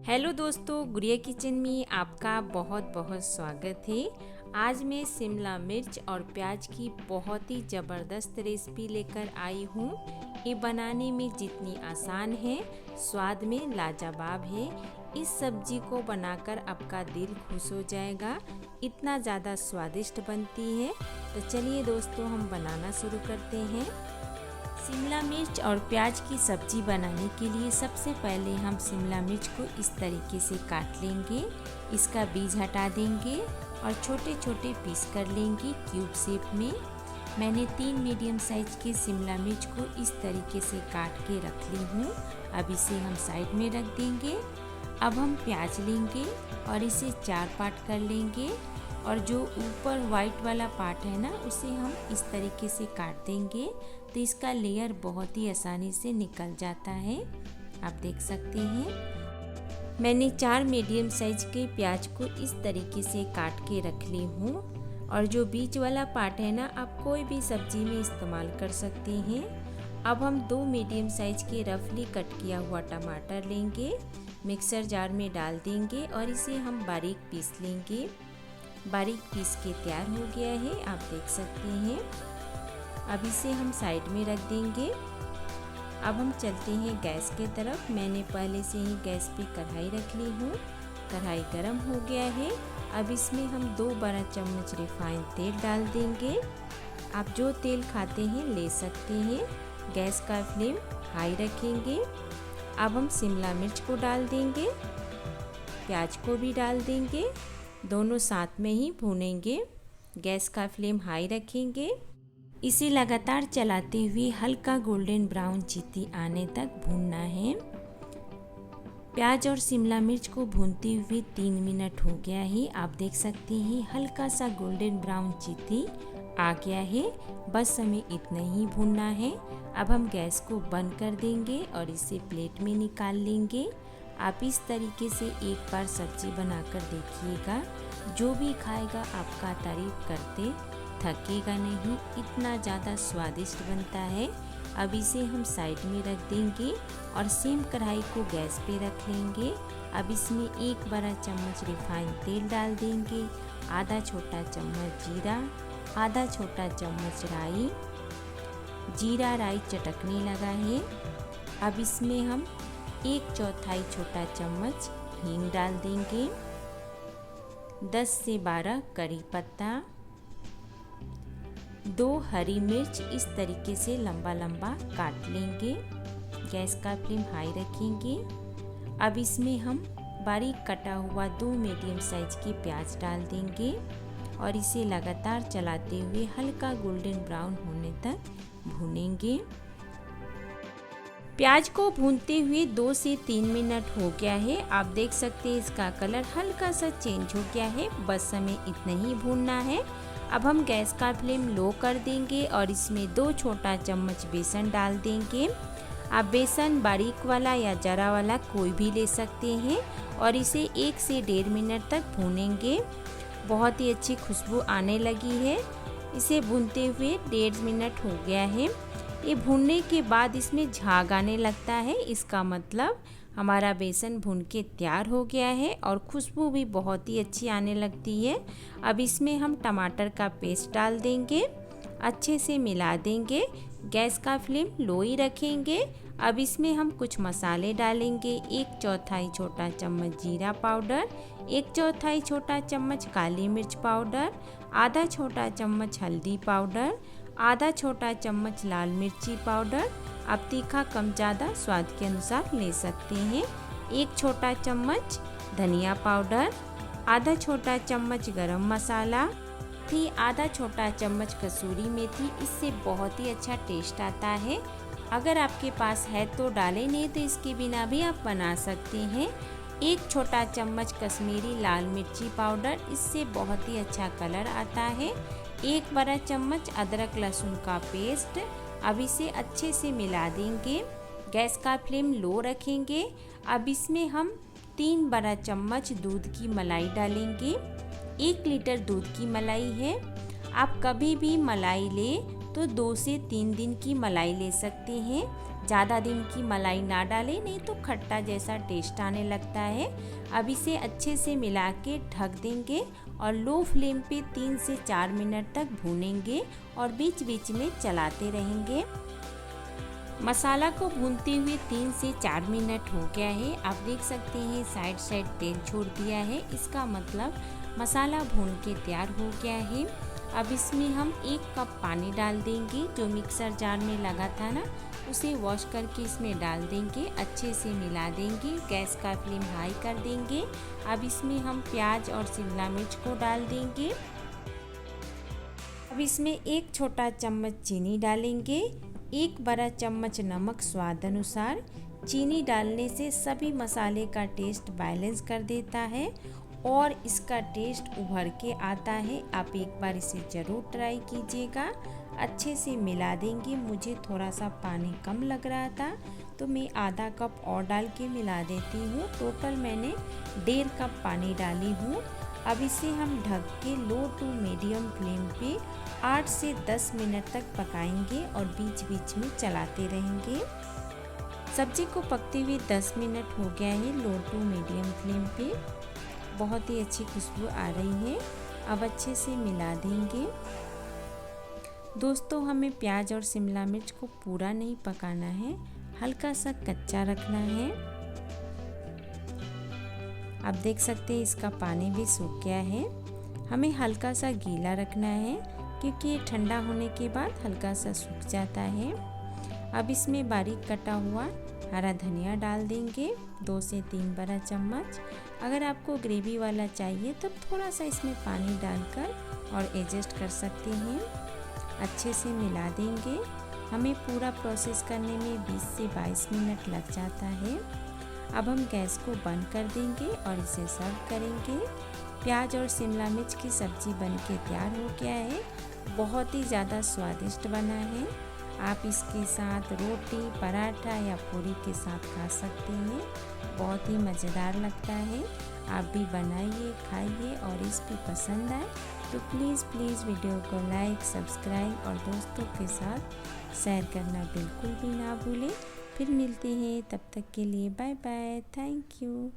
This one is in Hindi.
हेलो दोस्तों, गुड़िया किचन में आपका बहुत बहुत स्वागत है। आज मैं शिमला मिर्च और प्याज की बहुत ही ज़बरदस्त रेसिपी लेकर आई हूँ। ये बनाने में जितनी आसान है, स्वाद में लाजवाब है। इस सब्जी को बनाकर आपका दिल खुश हो जाएगा, इतना ज़्यादा स्वादिष्ट बनती है। तो चलिए दोस्तों, हम बनाना शुरू करते हैं। शिमला मिर्च और प्याज की सब्जी बनाने के लिए सबसे पहले हम शिमला मिर्च को इस तरीके से काट लेंगे, इसका बीज हटा देंगे और छोटे छोटे पीस कर लेंगे क्यूब शेप में। मैंने 3 मीडियम साइज के शिमला मिर्च को इस तरीके से काट के रख ली हूँ। अब इसे हम साइड में रख देंगे। अब हम प्याज लेंगे और इसे 4 पार्ट कर लेंगे और जो ऊपर वाइट वाला पार्ट है ना, उसे हम इस तरीके से काट देंगे तो इसका लेयर बहुत ही आसानी से निकल जाता है। आप देख सकते हैं मैंने 4 मीडियम साइज के प्याज को इस तरीके से काट के रख ली हूँ। और जो बीच वाला पार्ट है ना, आप कोई भी सब्जी में इस्तेमाल कर सकते हैं। अब हम 2 मीडियम साइज के रफली कट किया हुआ टमाटर लेंगे, मिक्सर जार में डाल देंगे और इसे हम बारीक पीस लेंगे। बारीक पीस के तैयार हो गया है, आप देख सकते हैं। अब इसे हम साइड में रख देंगे। अब हम चलते हैं गैस के तरफ। मैंने पहले से ही गैस पे कढ़ाई रख ली हूँ। कढ़ाई गरम हो गया है। अब इसमें हम 2 बड़ा चम्मच रिफाइंड तेल डाल देंगे। आप जो तेल खाते हैं ले सकते हैं। गैस का फ्लेम हाई रखेंगे। अब हम शिमला मिर्च को डाल देंगे, प्याज को भी डाल देंगे, दोनों साथ में ही भूनेंगे। गैस का फ्लेम हाई रखेंगे। इसे लगातार चलाते हुए हल्का गोल्डन ब्राउन चीती आने तक भूनना है। प्याज और शिमला मिर्च को भूनते हुए 3 मिनट हो गया है। आप देख सकते हैं हल्का सा गोल्डन ब्राउन चीती आ गया है। बस हमें इतना ही भूनना है। अब हम गैस को बंद कर देंगे और इसे प्लेट में निकाल लेंगे। आप इस तरीके से एक बार सब्जी बनाकर देखिएगा, जो भी खाएगा आपका तारीफ करते थकेगा नहीं, इतना ज़्यादा स्वादिष्ट बनता है। अब इसे हम साइड में रख देंगे और सेम कढ़ाई को गैस पे रख लेंगे। अब इसमें 1 बड़ा चम्मच रिफाइंड तेल डाल देंगे, आधा छोटा चम्मच जीरा, आधा छोटा चम्मच राई। जीरा राई चटकने लगा है। अब इसमें हम 1/4 छोटा चम्मच हींग डाल देंगे, 10 से 12 करी पत्ता, 2 हरी मिर्च इस तरीके से लंबा लंबा काट लेंगे। गैस का फ्लेम हाई रखेंगे। अब इसमें हम बारीक कटा हुआ 2 मीडियम साइज के प्याज डाल देंगे और इसे लगातार चलाते हुए हल्का गोल्डन ब्राउन होने तक भूनेंगे। प्याज को भूनते हुए 2 से 3 मिनट हो गया है। आप देख सकते हैं इसका कलर हल्का सा चेंज हो गया है। बस हमें इतना ही भूनना है। अब हम गैस का फ्लेम लो कर देंगे और इसमें 2 छोटा चम्मच बेसन डाल देंगे। आप बेसन बारीक वाला या जरा वाला कोई भी ले सकते हैं और इसे 1 से 1.5 मिनट तक भूनेंगे। बहुत ही अच्छी खुशबू आने लगी है। इसे भूनते हुए 1.5 मिनट हो गया है। ये भूनने के बाद इसमें झाग आने लगता है, इसका मतलब हमारा बेसन भून के तैयार हो गया है और खुशबू भी बहुत ही अच्छी आने लगती है। अब इसमें हम टमाटर का पेस्ट डाल देंगे, अच्छे से मिला देंगे। गैस का फ्लेम लो ही रखेंगे। अब इसमें हम कुछ मसाले डालेंगे। 1/4 छोटा चम्मच जीरा पाउडर, 1/4 छोटा चम्मच काली मिर्च पाउडर, आधा छोटा चम्मच हल्दी पाउडर, आधा छोटा चम्मच लाल मिर्ची पाउडर। आप तीखा कम ज़्यादा स्वाद के अनुसार ले सकते हैं। 1 छोटा चम्मच धनिया पाउडर, आधा छोटा चम्मच गरम मसाला, आधा छोटा चम्मच कसूरी मेथी। इससे बहुत ही अच्छा टेस्ट आता है। अगर आपके पास है तो डालें, नहीं तो इसके बिना भी आप बना सकते हैं। 1 छोटा चम्मच कश्मीरी लाल मिर्ची पाउडर, इससे बहुत ही अच्छा कलर आता है। 1 बड़ा चम्मच अदरक लहसुन का पेस्ट। अब इसे अच्छे से मिला देंगे। गैस का फ्लेम लो रखेंगे। अब इसमें हम 3 बड़ा चम्मच दूध की मलाई डालेंगे। 1 लीटर दूध की मलाई है। आप कभी भी मलाई ले तो 2 से 3 दिन की मलाई ले सकते हैं। ज़्यादा दिन की मलाई ना डालें, नहीं तो खट्टा जैसा टेस्ट आने लगता है। अब इसे अच्छे से मिला के ढक देंगे और लो फ्लेम पे 3 से 4 मिनट तक भूनेंगे और बीच बीच में चलाते रहेंगे। मसाला को भूनते हुए 3 से 4 मिनट हो गया है। आप देख सकते हैं साइड साइड तेल छोड़ दिया है, इसका मतलब मसाला भून के तैयार हो गया है। अब इसमें हम 1 कप पानी डाल देंगे, जो मिक्सर जार में लगा था ना, उसे वॉश करके इसमें डाल देंगे, अच्छे से मिला देंगे, गैस का फ्लेम हाई कर देंगे। अब इसमें हम प्याज और शिमला मिर्च को डाल देंगे। अब इसमें 1 छोटा चम्मच चीनी डालेंगे, 1 बड़ा चम्मच नमक स्वाद अनुसार। चीनी डालने से सभी मसाले का टेस्ट बैलेंस कर देता है और इसका टेस्ट उभर के आता है। आप एक बार इसे ज़रूर ट्राई कीजिएगा। अच्छे से मिला देंगे। मुझे थोड़ा सा पानी कम लग रहा था तो मैं आधा कप और डाल के मिला देती हूँ। टोटल मैंने 1.5 कप पानी डाली हूँ। अब इसे हम ढक के लो टू मीडियम फ्लेम पे 8 से 10 मिनट तक पकाएंगे और बीच बीच में चलाते रहेंगे। सब्जी को पकते हुए 10 मिनट हो गया है लो टू मीडियम फ्लेम पे। बहुत ही अच्छी खुशबू आ रही है। अब अच्छे से मिला देंगे। दोस्तों, हमें प्याज और शिमला मिर्च को पूरा नहीं पकाना है, हल्का सा कच्चा रखना है। आप देख सकते हैं इसका पानी भी सूख गया है। हमें हल्का सा गीला रखना है क्योंकि ये ठंडा होने के बाद हल्का सा सूख जाता है। अब इसमें बारीक कटा हुआ हरा धनिया डाल देंगे, 2 से 3 बड़ा चम्मच। अगर आपको ग्रेवी वाला चाहिए तब थोड़ा सा इसमें पानी डालकर और एडजस्ट कर सकते हैं। अच्छे से मिला देंगे। हमें पूरा प्रोसेस करने में 20 से 22 मिनट लग जाता है। अब हम गैस को बंद कर देंगे और इसे सर्व करेंगे। प्याज और शिमला मिर्च की सब्ज़ी बनके तैयार हो गया है। बहुत ही ज़्यादा स्वादिष्ट बना है। आप इसके साथ रोटी, पराठा या पूरी के साथ खा सकते हैं। बहुत ही मज़ेदार लगता है। आप भी बनाइए, खाइए और रेसिपी पसंद आए तो प्लीज़ वीडियो को लाइक, सब्सक्राइब और दोस्तों के साथ शेयर करना बिल्कुल भी ना भूलें। फिर मिलते हैं, तब तक के लिए बाय बाय। Thank you.